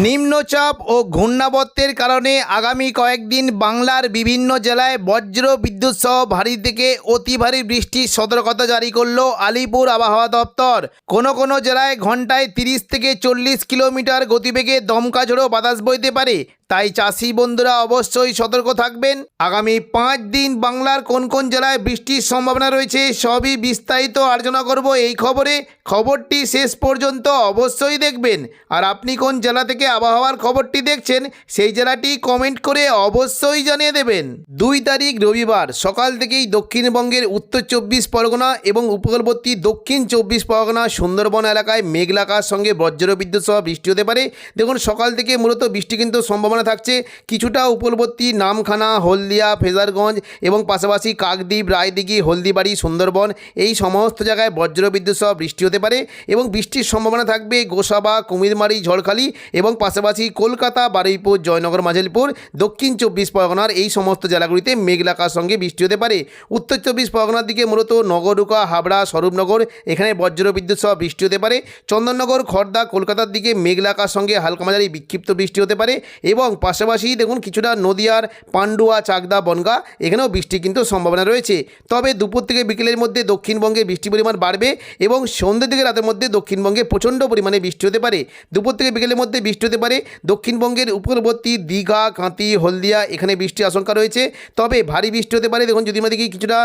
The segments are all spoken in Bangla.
নিম্নচাপ ও ঘূর্ণাবর্তের কারণে আগামী কয়েকদিন বাংলার বিভিন্ন জেলায় বজ্র বিদ্যুৎ সহ ভারী থেকে অতি ভারী বৃষ্টির সতর্কতা জারি করলো আলিপুর আবহাওয়া দপ্তর। কোনো জেলায় ঘন্টায় 30 থেকে 40 কিলোমিটার গতিবেগে দমকা ঝোড়ো বাতাস বইতে পারে, তাই চাষি বন্ধুরা অবশ্যই সতর্ক থাকবেন। আগামী 5 দিন বাংলার কোন জেলায় বৃষ্টির সম্ভাবনা রয়েছে সবই বিস্তারিত আলোচনা করব এই খবরটি শেষ পর্যন্ত অবশ্যই দেখবেন। আর আপনি কোন জেলা থেকে আবহাওয়ার খবরটি দেখছেন সেই জেলাটি কমেন্ট করে অবশ্যই জানিয়ে দেবেন। 2 তারিখ রবিবার সকাল থেকেই দক্ষিণবঙ্গের উত্তর 24 পরগনা এবং উপকূলবর্তী দক্ষিণ 24 পরগনা সুন্দরবন এলাকায় মেঘলা আকাশ সঙ্গে বজ্রবিদ্যুৎ সহ বৃষ্টি হতে পারে। দেখুন সকাল থেকে মূলত বৃষ্টি কিন্তু সম্ভাবনা থাকছে কিছুটা উপকূলবর্তী নামখানা, হলদিয়া, ফেজারগঞ্জ এবং পাশাপাশি কাকদ্বীপ, রায়দিঘি, হলদিবাড়ি, সুন্দরবন এই সমস্ত জায়গায় বজ্রবিদ্যুৎ সহ বৃষ্টি হতে পারে এবং বৃষ্টির সম্ভাবনা থাকবে গোসাবা, কুমিরমারি, ঝড়খালি এবং পাশাপাশি কলকাতা, বারুইপুর, জয়নগর, মাঝিলপুর, দক্ষিণ 24 পরগনার এই সমস্ত জেলাগুলিতে মেঘলা আকাশ সঙ্গে বৃষ্টি হতে পারে। উত্তর 24 পরগনার দিকে মূলত নগরুকা, হাবড়া, স্বরূপনগর এখানে বজ্রবিদ্যুৎ সহ বৃষ্টি হতে পারে। চন্দননগর, খড়দা, কলকাতার দিকে মেঘলা আকাশ সঙ্গে হালকা মাঝারি বিক্ষিপ্ত বৃষ্টি হতে পারে এবং পাশাপাশি দেখুন কিছুটা নদিয়ার পান্ডুয়া, চাকদা, বনগাঁ এখানেও বৃষ্টি কিন্তু সম্ভাবনা রয়েছে। তবে দুপুর থেকে বিকেলের মধ্যে দক্ষিণবঙ্গে বৃষ্টির পরিমাণ বাড়বে এবং সন্ধ্যে থেকে রাতের মধ্যে দক্ষিণবঙ্গে প্রচণ্ড পরিমাণে বৃষ্টি হতে পারে। দুপুর থেকে বিকেলের মধ্যে বৃষ্টি হতে পারে দক্ষিণবঙ্গের উপকূলবর্তী দীঘা, কাঁতি, হলদিয়া এখানে বৃষ্টির আশঙ্কা রয়েছে। তবে ভারী বৃষ্টি হতে পারে দেখুন যদি আমরা দেখি কিছুটা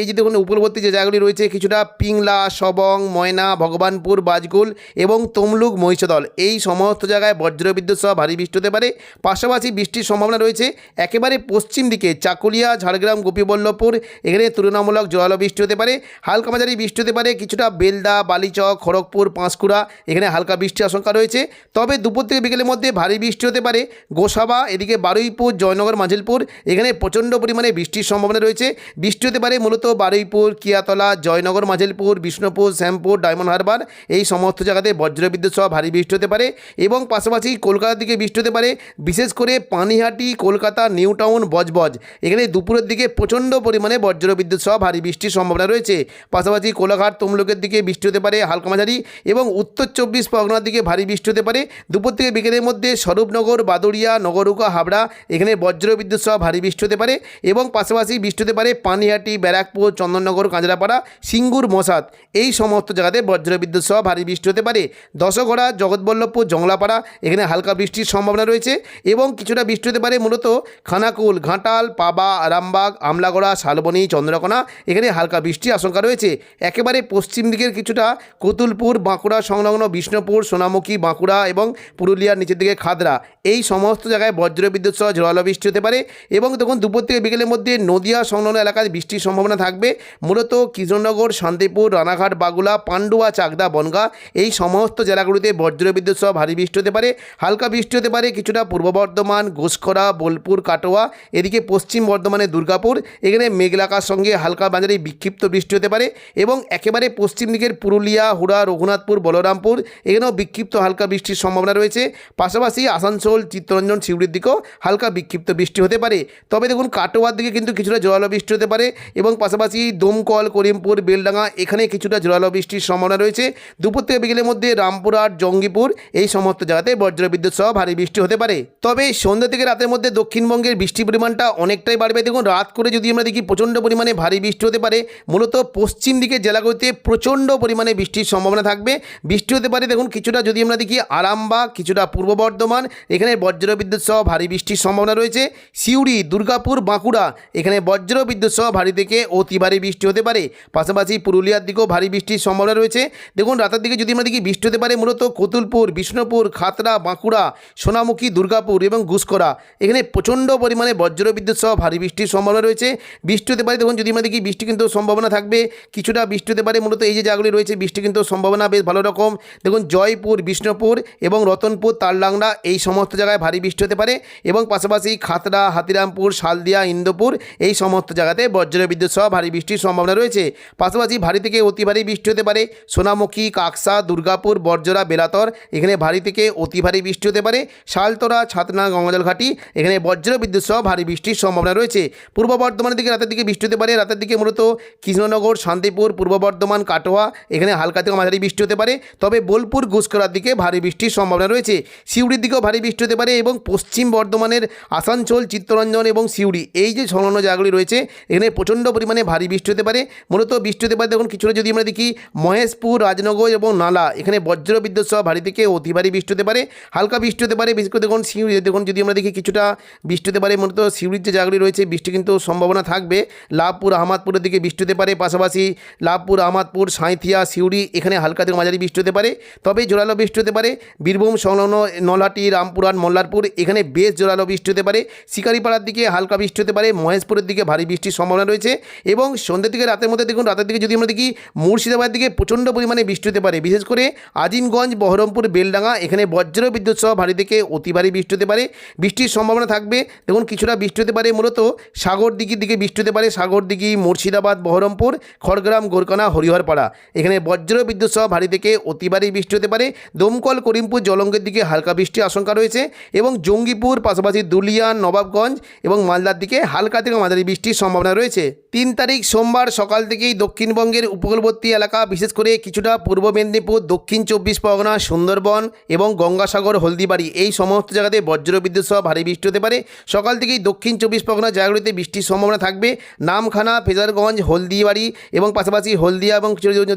এই যে দেখুন উপকূলবর্তী যে জায়গাগুলি রয়েছে কিছুটা পিংলা, সবং, ময়না, ভগবানপুর, বাজকুল এবং তমলুক, মহিষাদল এই সমস্ত জায়গায় বজ্রবিদ্যুৎ সহ ভারী বৃষ্টি হতে পারে। পাশাপাশি বৃষ্টির সম্ভাবনা রয়েছে একেবারে পশ্চিম দিকে চাকুলিয়া, ঝাড়গ্রাম, গোপীবল্লভপুর এখানে তুলনামূলক জোরালো বৃষ্টি হতে পারে। হালকা মাঝারি বৃষ্টি হতে পারে কিছুটা বেলদা, বালিচক, খড়গপুর, পাঁশকুড়া এখানে হালকা বৃষ্টির আশঙ্কা রয়েছে। তবে দুপুর থেকে বিকেলের মধ্যে ভারী বৃষ্টি হতে পারে গোসাবা, এদিকে বারুইপুর, জয়নগর, মাঝিলপুর এখানে প্রচণ্ড পরিমাণে বৃষ্টির সম্ভাবনা রয়েছে। বৃষ্টি হতে পারে মূলত বারুইপুর, কিয়াতলা, জয়নগর, মাঝিলপুর, বিষ্ণুপুর, শ্যামপুর, ডায়মন্ড হারবার এই সমস্ত জায়গাতে বজ্রবিদ্যুৎ সহ ভারী বৃষ্টি হতে পারে এবং পাশাপাশি কলকাতার দিকে বৃষ্টি হতে পারে বিশেষ করে পানিহাটি, কলকাতা, নিউ টাউন, বজবজ এখানে দুপুরের দিকে প্রচণ্ড পরিমাণে বজ্রবিদ্যুৎ সহ ভারী বৃষ্টির সম্ভাবনা রয়েছে। পাশাপাশি কোলাঘাট, তমলুকের দিকে বৃষ্টি হতে পারে হালকা মাঝারি এবং উত্তর 24 পরগনার দিকে ভারী বৃষ্টি হতে পারে দুপুর থেকে বিকেলের মধ্যে স্বরূপনগর, বাদুড়িয়া, নগরুকা, হাবড়া এখানে বজ্রবিদ্যুৎ সহ ভারী বৃষ্টি হতে পারে এবং পাশাপাশি বৃষ্টি হতে পারে পানিহাটি, ব্যারাকপুর, চন্দননগর, কাঁচরাপাড়া, সিঙ্গুর, মশাদ এই সমস্ত জায়গাতে বজ্রবিদ্যুৎ সহ ভারী বৃষ্টি হতে পারে। দশঘড়া, জগৎবল্লভপুর, জংলাপাড়া এখানে হালকা বৃষ্টির সম্ভাবনা রয়েছে এবং কিছুটা বৃষ্টি হতে পারে মূলত খানাকুল, ঘাটাল, পাবা, আরামবাগ, আমলাগড়া, শালবনী, চন্দ্রকোনা এখানে হালকা বৃষ্টির আশঙ্কা রয়েছে। একেবারে পশ্চিম দিকের কিছুটা কতুলপুর, বাঁকুড়া সংলগ্ন বিষ্ণুপুর, সোনামুখী, বাঁকুড়া এবং পুরুলিয়ার নিচের দিকে খাদরা এই সমস্ত জায়গায় বজ্রবিদ্যুৎ সহ ঝোড়ালো বৃষ্টি হতে পারে এবং তখন দুপুর থেকে বিকেলের মধ্যে নদিয়া সংলগ্ন এলাকায় বৃষ্টির সম্ভাবনা থাকবে মূলত কৃষ্ণনগর, শান্তিপুর, রানাঘাট, বাগুলা, পান্ডুয়া, চাকদা, বনগাঁ এই সমস্ত জেলাগুলিতে বজ্রবিদ্যুৎ সহ ভারী বৃষ্টি হতে পারে। হালকা বৃষ্টি হতে পারে কিছুটা পূর্ব বর্ধমান, ঘোষখরা, বোলপুর, কাটোয়া এদিকে পশ্চিম বর্ধমানে দুর্গাপুর এখানে মেঘলা আকাশ সঙ্গে হালকা মাঝারি বিক্ষিপ্ত বৃষ্টি হতে পারে এবং একেবারে পশ্চিম দিকের পুরুলিয়া, হুড়া, রঘুনাথপুর, বলরামপুর এখানেও বিক্ষিপ্ত হালকা বৃষ্টির সম্ভাবনা রয়েছে। পাশাপাশি আসানসোল, চিত্তরঞ্জন, সিউড়ির দিকেও হালকা বিক্ষিপ্ত বৃষ্টি হতে পারে। তবে দেখুন কাটোয়ার দিকে কিন্তু কিছুটা জোরালো বৃষ্টি হতে পারে এবং পাশাপাশি দমকল, করিমপুর, বেলডাঙ্গা এখানে কিছুটা জোরালো বৃষ্টির সম্ভাবনা রয়েছে। দুপুর থেকে বিকেলের মধ্যে রামপুরহাট, জঙ্গিপুর এই সমস্ত জায়গাতে বজ্রবিদ্যুৎ সহ ভারী বৃষ্টি হতে পারে। তবে সন্ধ্যা থেকে রাতের মধ্যে দক্ষিণবঙ্গের বৃষ্টির পরিমাণটা অনেকটাই বাড়বে। দেখুন রাত করে যদি আমরা দেখি প্রচণ্ড পরিমাণে ভারী বৃষ্টি হতে পারে মূলত পশ্চিম দিকের জেলাগুলিতে প্রচণ্ড পরিমাণে বৃষ্টির সম্ভাবনা থাকবে। বৃষ্টি হতে পারে দেখুন কিছুটা যদি আমরা দেখি আরামবাগ, কিছুটা পূর্ব বর্ধমান এখানে বজ্রবিদ্যুৎ সহ ভারী বৃষ্টির সম্ভাবনা রয়েছে। সিউড়ি, দুর্গাপুর, বাঁকুড়া এখানে বজ্রবিদ্যুৎ সহ ভারী থেকে অতি ভারী বৃষ্টি হতে পারে। পাশাপাশি পুরুলিয়ার দিকেও ভারী বৃষ্টির সম্ভাবনা রয়েছে। দেখুন রাতের দিকে যদি আমরা দেখি বৃষ্টি হতে পারে মূলত কতুলপুর, বিষ্ণুপুর, খাতড়া, বাঁকুড়া, সোনামুখী, দুর্গাপুর এবং ঘুষকরা এখানে প্রচণ্ড পরিমাণে বজ্রবিদ্যুৎ সহ ভারী বৃষ্টির সম্ভাবনা রয়েছে। বৃষ্টি হতে পারে দেখুন যদি আমরা দেখি বৃষ্টি কিন্তু সম্ভাবনা থাকবে কিছুটা বৃষ্টি হতে পারে মূলত এই যে জায়গাগুলি রয়েছে বৃষ্টি কিন্তু সম্ভাবনা বেশ ভালো রকম। দেখুন জয়পুর, বিষ্ণুপুর এবং রতনপুর, তালডাংরা এই সমস্ত জায়গায় ভারী বৃষ্টি হতে পারে এবং পাশাপাশি খাতড়া, হাতিরামপুর, শালদিয়া, ইন্দোপুর এই সমস্ত জায়গাতে বজ্রবিদ্যুৎ সহ ভারী বৃষ্টির সম্ভাবনা রয়েছে। পাশাপাশি ভারী থেকে অতি ভারী বৃষ্টি হতে পারে সোনামুখী, কাকসা, দুর্গাপুর, বরজরা, বেলাতর এখানে ভারী থেকে অতি ভারী বৃষ্টি হতে পারে। শালতরা, ভাটপাড়া, ছাতনা, গঙ্গাজলঘাটি এখানে বজ্র বিদ্যুৎ সহ ভারী বৃষ্টির সম্ভাবনা রয়েছে। পূর্ব বর্ধমানের দিকে রাতের দিকে বৃষ্টি হতে পারে। রাতের দিকে মূলত কৃষ্ণনগর, শান্তিপুর, পূর্ব বর্ধমান, কাটোয়া এখানে হালকা থেকে মাঝারি বৃষ্টি হতে পারে। তবে বোলপুর, ঘুষকরার দিকে ভারী বৃষ্টির সম্ভাবনা রয়েছে। সিউড়ির দিকেও ভারী বৃষ্টি হতে পারে এবং পশ্চিম বর্ধমানের আসানসোল, চিত্তরঞ্জন এবং সিউড়ি এই যে সংলগ্ন জায়গাগুলি রয়েছে এখানে প্রচণ্ড পরিমাণে ভারী বৃষ্টি হতে পারে। মূলত বৃষ্টি হতে পারে দেখুন কিছুটা যদি আমরা দেখি মহেশপুর, রাজনগর এবং নালা এখানে বজ্র বিদ্যুৎ সহ ভারী থেকে অতি ভারী বৃষ্টি হতে পারে। হালকা বৃষ্টি হতে পারে। বিশেষ করে দেখুন সিউড়ি দেখুন যদি আমরা দেখি কিছুটা বৃষ্টি হতে পারে। মূলত সিউড়ির যে জায়গাগুলি রয়েছে বৃষ্টি কিন্তু সম্ভাবনা থাকবে। লাভপুর, আহমদপুরের দিকে বৃষ্টি হতে পারে। পাশাপাশি লাভপুর, আহমদপুর, সাঁইথিয়া, সিউড়ি এখানে হালকা থেকে মাঝারি বৃষ্টি হতে পারে। তবে জোরালো বৃষ্টি হতে পারে। বীরভূম সংলগ্ন নলহাটি, রামপুরহাট, মল্লারপুর এখানে বেশ জোরালো বৃষ্টি হতে পারে। শিকারিপাড়ার দিকে হালকা বৃষ্টি হতে পারে। মহেশপুরের দিকে ভারী বৃষ্টির সম্ভাবনা রয়েছে এবং সন্ধ্যের দিকে রাতের মধ্যে দেখুন রাতের দিকে যদি আমরা দেখি মুর্শিদাবাদের দিকে প্রচণ্ড পরিমাণে বৃষ্টি হতে পারে। বিশেষ করে আজিমগঞ্জ, বহরমপুর, বেলডাঙ্গা এখানে বজ্র বিদ্যুৎ সহ ভারী থেকে অতি ভারী বৃষ্টি হতে পারে। বৃষ্টির সম্ভাবনা থাকবে। দেখুন কিছুটা বৃষ্টি হতে পারে। মূলত সাগরদিঘির দিকে বৃষ্টি হতে পারে। সাগরদিঘি, মুর্শিদাবাদ, বহরমপুর, খড়গ্রাম, গোরকানা, হরিহরপাড়া এখানে বজ্র বিদ্যুৎ সহ ভারী থেকে অতি ভারী বৃষ্টি হতে পারে। দমকল, করিমপুর, জলঙ্গের দিকে হালকা বৃষ্টির আশঙ্কা রয়েছে এবং জঙ্গিপুর, পাশাপাশি দুলিয়ান, নবাবগঞ্জ এবং মালদার দিকে হালকা থেকে মাঝারি বৃষ্টির সম্ভাবনা রয়েছে। 3 তারিখ সোমবার সকাল থেকেই দক্ষিণবঙ্গের উপকূলবর্তী এলাকা বিশেষ করে কিছুটা পূর্ব মেদিনীপুর, দক্ষিণ 24 পরগনা, সুন্দরবন এবং গঙ্গাসাগর, হলদিবাড়ি এই সমস্ত জায়গাতে বজ্র বিদ্যুৎ সহ ভারী বৃষ্টি হতে পারে। সকাল থেকেই দক্ষিণ 24 পরগনা জায়গাগুলিতে বৃষ্টির সম্ভাবনা থাকবে। নামখানা, ফেজারগঞ্জ, হলদিবাড়ি এবং পাশাপাশি হলদিয়া এবং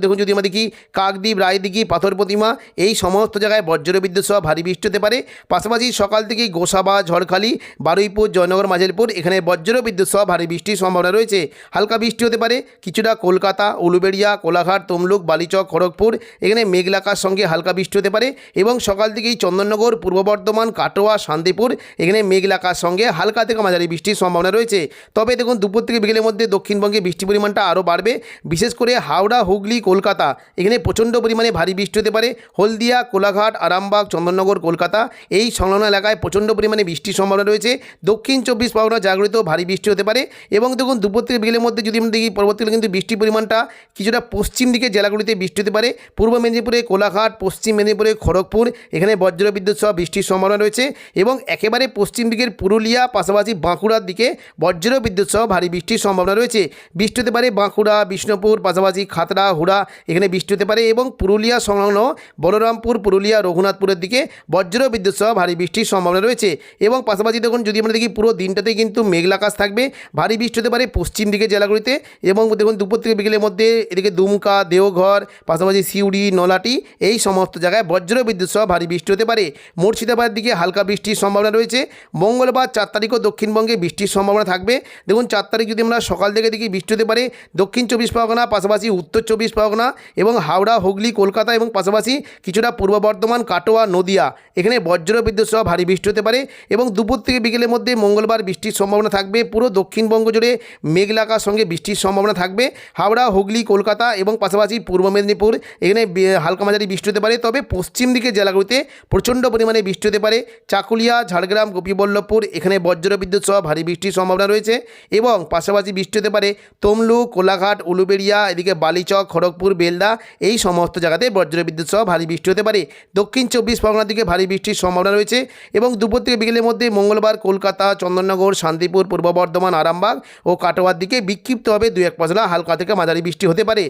দেখুন যদি আমরা দেখি কাকদ্বীপ, রায়দিঘি, পাথর প্রতিমা এই সমস্ত জায়গায় বজ্র বিদ্যুৎ সহ ভারী বৃষ্টি হতে পারে। পাশাপাশি সকাল থেকেই গোসাবা, ঝড়খালি, বারুইপুর, জয়নগর, মাঝেরপুর এখানে বজ্র বিদ্যুৎ সহ ভারী বৃষ্টির সম্ভাবনা রয়েছে। হালকা বৃষ্টি হতে পারে কিছুটা কলকাতা, উলুবেড়িয়া, কোলাঘাট, তমলুক, বালিচক, খড়গপুর এখানে মেঘলাকার সঙ্গে হালকা বৃষ্টি হতে পারে এবং সকাল থেকেই চন্দননগর, পূর্ব বর্ধমান, কাটোয়া, শান্তিপুর এখানে মেঘলাকার সঙ্গে হালকা থেকে মাঝারি বৃষ্টির সম্ভাবনা রয়েছে। তবে দেখুন দুপুর থেকে বিকেলের মধ্যে দক্ষিণবঙ্গে বৃষ্টির পরিমাণটা আরও বাড়বে। বিশেষ করে হাওড়া, হুগলি, কলকাতা এখানে প্রচণ্ড পরিমাণে ভারী বৃষ্টি হতে পারে। হলদিয়া, কোলাঘাট, আরামবাগ, চন্দননগর, কলকাতা এই সংলগ্ন এলাকায় প্রচণ্ড পরিমাণে বৃষ্টির সম্ভাবনা রয়েছে। দক্ষিণ 24 পরগনা জায়গাগুলিতেও ভারী বৃষ্টি হতে পারে এবং দেখুন দুপুর থেকে বিকেলের মধ্যে যদি আমরা দেখি পরবর্তীকালে কিন্তু বৃষ্টির পরিমাণটা কিছুটা পশ্চিম দিকে জেলাগুলিতে বৃষ্টি হতে পারে। পূর্ব মেদিনীপুরে কোলাঘাট, পশ্চিম মেদিনীপুরে খড়গপুর এখানে বজ্র বিদ্যুৎ সহ বৃষ্টির সম্ভাবনা রয়েছে এবং একেবারে পশ্চিম দিকের পুরুলিয়া, পাশাপাশি বাঁকুড়ার দিকে বজ্র বিদ্যুৎ সহ ভারী বৃষ্টির সম্ভাবনা রয়েছে। বৃষ্টি হতে পারে বাঁকুড়া, বিষ্ণুপুর, পাশাপাশি খাতড়া, হুড়া এখানে বৃষ্টি হতে পারে এবং পুরুলিয়া সংলগ্ন বলরামপুর, পুরুলিয়া, রঘুনাথপুরের দিকে বজ্র বিদ্যুৎ সহ ভারী বৃষ্টির সম্ভাবনা রয়েছে এবং পাশাপাশি দেখুন যদি আমরা দেখি পুরো দিনটাতেই কিন্তু মেঘলা আকাশ থাকবে। ভারী বৃষ্টি হতে পারে পশ্চিম দিকে জেলাগুলিতে এবং দেখুন দুপুর থেকে বিকেলের মধ্যে এদিকে দুমকা, দেওঘর, পাশাপাশি সিউড়ি, নলাটি এই সমস্ত জায়গায় বজ্র বিদ্যুৎ সহ ভারী বৃষ্টি হতে পারে। মুর্শিদাবাদের দিকে হালকা বৃষ্টির সম্ভাবনা রয়েছে। মঙ্গলবার 4 তারিখও দক্ষিণবঙ্গে বৃষ্টির সম্ভাবনা থাকবে। দেখুন 4 তারিখ যদি আমরা সকাল থেকে দেখি বৃষ্টি হতে পারে দক্ষিণ 24 পরগনা, পাশাপাশি উত্তর 24 পরগনা এবং হাওড়া, হুগলি, কলকাতা এবং পাশাপাশি কিছুটা পূর্ব বর্ধমান, কাটোয়া, নদিয়া এখানে বজ্র বিদ্যুৎ সহ ভারী বৃষ্টি হতে পারে এবং দুপুর থেকে বিকেলের মধ্যে মঙ্গলবার বৃষ্টির সম্ভাবনা থাকবে। পুরো দক্ষিণবঙ্গ জুড়ে মেঘলাকার সঙ্গে বৃষ্টির সম্ভাবনা থাকবে। হাওড়া, হুগলি, কলকাতা এবং পাশাপাশি পূর্ব মেদিনীপুর এখানে হালকা মাঝারি বৃষ্টি হতে পারে। তবে পশ্চিম দিকে জেলাগুলিতে প্রচণ্ড পরিমাণে বৃষ্টি হতে পারে। চাকুলিয়া, ঝাড়গ্রাম, গোপীবল্লভপুর এখানে বজ্র বিদ্যুৎ সহ ভারী বৃষ্টির সম্ভাবনা রয়েছে এবং পাশাপাশি বৃষ্টি হতে পারে তমলুক, কোলাঘাট, উলুবেড়িয়া এদিকে বালিচক, খড়গপুর, বেলদা এই সমস্ত জায়গাতে বজ্র বিদ্যুৎ সহ ভারী বৃষ্টি হতে পারে। দক্ষিণ 24 পরগনার দিকে ভারী বৃষ্টির সম্ভাবনা রয়েছে এবং দুপুর থেকে বিকেলের মধ্যে মঙ্গলবার কলকাতা, চন্দননগর, শান্তিপুর, পূর্ব বর্ধমান, আরামবাগ ও কাটোয়ার দিকে বিক্ষিপ্তভাবে 2-1 পশলা হালকা থেকে মাঝারি বৃষ্টি হতে পারে।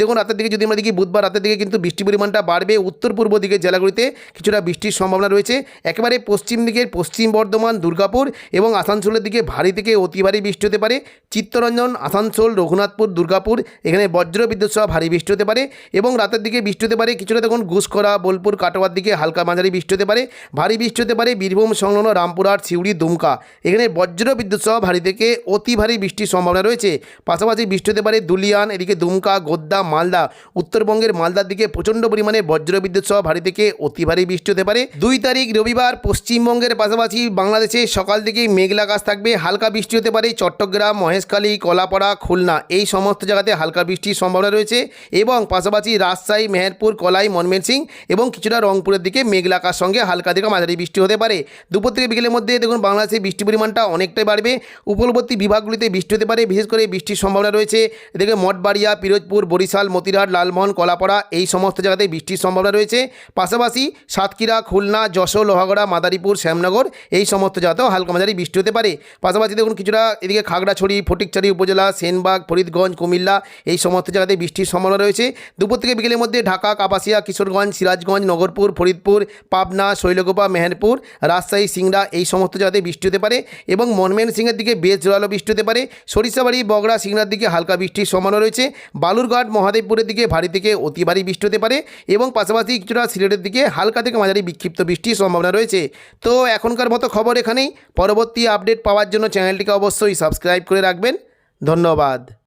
দেখুন রাতের দিকে যদি আমরা দেখি বুধবার রাতের দিকে কিন্তু বৃষ্টির পরিমাণটা বাড়বে। উত্তর পূর্ব দিকের জেলাগুলিতে কিছুটা বৃষ্টির সম্ভাবনা রয়েছে। একেবারে পশ্চিম দিকের পশ্চিম বর্ধমান, দুর্গাপুর এবং আসানসোলের দিকে ভারী থেকে অতি ভারী বৃষ্টি হতে পারে। চিত্তরঞ্জন, আসানসোল, রঘুনাথপুর, দুর্গাপুর এখানে বজ্র বিদ্যুৎ সহ ভারী বৃষ্টি হতে পারে এবং রাতের দিকে বৃষ্টি হতে পারে কিছুটা দেখুন ঘুষকরা, বোলপুর, কাটোয়ার দিকে হালকা মাঝারি বৃষ্টি হতে পারে। ভারী বৃষ্টি হতে পারে বীরভূম সংলগ্ন রামপুরহাট, সিউড়ি, দুমকা এখানে বজ্র বিদ্যুৎ সহ ভারী থেকে অতি ভারী বৃষ্টির সম্ভাবনা রয়েছে। পাশাপাশি বৃষ্টি হতে পারে দুলিয়ান এদিকে দুমকা, গোদ্দা, মালদা উত্তরবঙ্গের মালদার দিকে প্রচণ্ড পরিমাণে বজ্র বিদ্যুৎ সহ ভারী থেকে অতি ভারী বৃষ্টি হতে পারে। 2 তারিখ রবিবার পশ্চিমবঙ্গের পাশাপাশি বাংলাদেশে সকাল থেকেই মেঘলা আকাশ থাকবে। হালকা বৃষ্টি হতে পারে চট্টগ্রাম, মহেশখালী, কলাপাড়া, খুলনা এই সমস্ত জায়গাতে হালকা বৃষ্টির সম্ভাবনা রয়েছে এবং পাশাপাশি রাজশাহী, মেহেরপুর, কলাই, ময়মনসিংহ এবং কিছুটা রংপুরের দিকে মেঘলা আকাশ সঙ্গে হালকা থেকে মাঝারি বৃষ্টি হতে পারে। দুপুর থেকে বিকেলের মধ্যে দেখুন বাংলাদেশে বৃষ্টির পরিমাণটা অনেকটাই বাড়বে। উপকূলবর্তী বিভাগগুলিতে বৃষ্টি হতে পারে। বিশেষ করে বৃষ্টির সম্ভাবনা রয়েছে এদিকে মঠবাড়িয়া, পিরোজপুর, বরিশাল, মতিরহাট, লালমোহন, কলাপাড়া এই সমস্ত জায়গাতে বৃষ্টির সম্ভাবনা রয়েছে। পাশাপাশি সাতক্ষীরা, খুলনা, যশোর, লোহাগড়া, মাদারীপুর, শ্যামনগর এই সমস্ত জায়গাতেও হালকা মাঝারি বৃষ্টি হতে পারে। পাশাপাশি দেখুন কিছুটা এদিকে খাগড়াছড়ি, ফটিকছড়ি উপজেলা, সেনবাগ, ফরিদগঞ্জ, কুমিল্লা এই সমস্ত জায়গাতে বৃষ্টির সম্ভাবনা রয়েছে। দুপুর থেকে বিকেলের মধ্যে ঢাকা, কাপাসিয়া, কিশোরগঞ্জ, সিরাজগঞ্জ, নগরপুর, ফরিদপুর, পাবনা, শৈলকুপা, মেহেরপুর, রাজশাহী, সিংড়া এই সমস্ত জায়গাতে বৃষ্টি হতে পারে এবং ময়মনসিংহের দিকে বেশ জোরালো বৃষ্টি হতে পারে। সরিষাবাড়ি, বগড়া, সিংড়ার দিকে হালকা বৃষ্টির সম্ভাবনা রয়েছে। বালুরঘাট, মহাদেবপুরের দিকে ভারী থেকে অতি ভারী বৃষ্টি হতে পারে এবং পাশাপাশি কিছুটা সিলেটের দিকে হালকা থেকে মাঝারি বিক্ষিপ্ত বৃষ্টির সম্ভাবনা রয়েছে। তো এখনকার মতো খবর এখানেই। পরবর্তী আপডেট পাওয়ার জন্য চ্যানেলটিকে অবশ্যই সাবস্ক্রাইব করে রাখবেন। ধন্যবাদ।